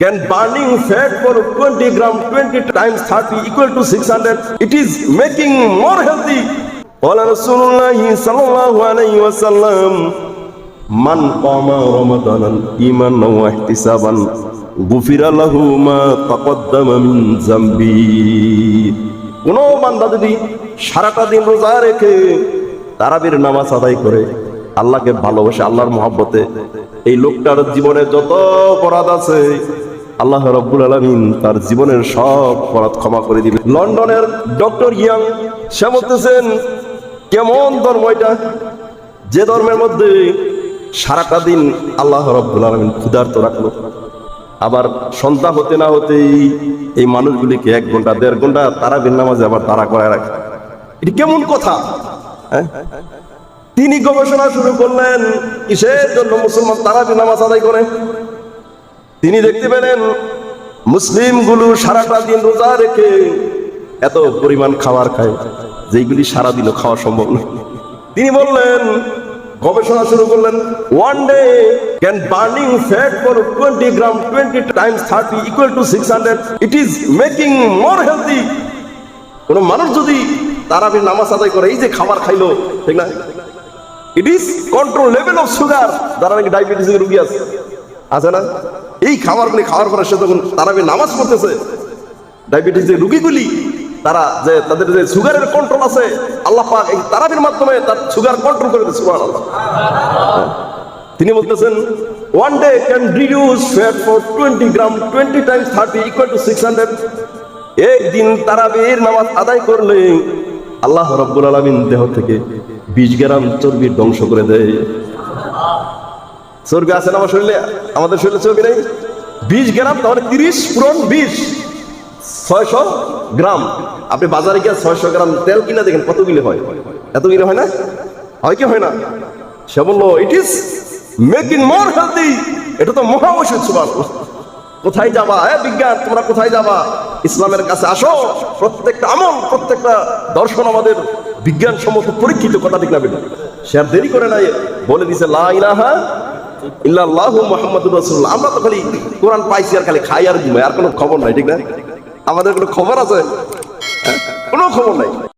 Can burning fat for 20 gram 20 times 30 equal to 600? It is making more healthy. قال رسول الله صلى الله عليه وسلم من قام رمضان إيمانا واحتسابا غفر له ما تقدم من ذنبه. কোন বান্দা যদি সারাটা দিন রোজা রেখে তারাবির নামাজ আদায় করে আল্লাহকে ভালোবাসে, আল্লাহর মহব্বতে, এই লোকটার জীবনে যত অপরাধ আছে আল্লাহ রাব্বুল আলামিন তার জীবনের সব অপরাধ ক্ষমা করে দিবেন। লন্ডনের ডক্টর ইয়াং সে বলতেছেন, কেমন ধর্ম এটা, যে ধর্মের মধ্যে সারাটা দিন আল্লাহ রাব্বুল আলামিন ক্ষুধার্ত রাখলো, আবার সন্ধ্যা হতে না হতেই এই মানুষগুলিকে 1 ঘন্টা 1.5 ঘন্টা তারাবির নামাজে আবার তাড়া করে রাখে। এটি কেমন কথা? তিনি গবেষণা শুরু করলেন কিসের জন্য মুসলমান তারাবির নামাজ আদায় করে। তিনি দেখতে পেলেন মুসলিমগুলো সারাটা দিন রোজা রেখে এত পরিমাণ খাবার খায় যেগুলি সারাদিনও খাওয়া সম্ভব নয়। তিনি বললেন, গবেষণা শুরু করলেন, one day can burning fat for 20 gram 20 times 30 equal to 600. It is making more healthy. কোন মানুষ যদি তারাবির নামাজ আদায় করে, এই যে খাবার খাইলো, ঠিক না, it is control level of sugar, যারা নাকি ডায়াবেটিসের রোগী আছে না, এই খাবারগুলি খাওয়ার পরে সে যখন তারাবির নামাজ পড়তেছে, ডায়াবেটিসের রোগীগুলি তারা যে তাদের যে সুগারের কন্ট্রোল আছে, আল্লাহ পাক এই তারাবির মাধ্যমে তার সুগার কন্ট্রোল করে দিয়েছে। সুবহানাল্লাহ। তিনি বলতেছেন, one day can reduce fat for 20 gram 20 times 30 equal to 600. একদিন তারাবির নামাজ আদায় করলে আল্লাহ রাব্বুল আলামিন দেহ থেকে 20 গ্রাম চর্বি ধ্বংস করে দেয়। চর্বি আছে না আমার শরীরে? আমাদের শরীরে চর্বি নেই? 20 গ্রাম, তাহলে 30 পূরণ 20, 600 গ্রাম। আপনি বাজারে গিয়ে 600 গ্রাম তেল কিনা দেখেন কত কিলো হয়? এত কিলো হয় না? হয় কি হয় না? সে বললো, it is making more healthy. এটা তো মহা ঔষধ। সুবহানাল্লাহ। কোথায় যাবা বিজ্ঞান, তোমরা কোথায় যাবা? ইসলামের কাছে আসো। প্রত্যেকটা আমল, প্রত্যেকটা দর্শন আমাদের বিজ্ঞান সম্মত পরীক্ষিত, কথা ঠিক না বেটা? সে আর দেরি করে নাই, বলে দিছে লা ইলাহা ইল্লাল্লাহু মুহাম্মাদুর রাসূলুল্লাহ। আমরা তো খালি কোরআন পাইছি আর খালি খাই আর ঘুমাই, আর কোনো খবর নাই, ঠিক না? আমাদের কোনো খবর আছে? কোনো খবর নাই।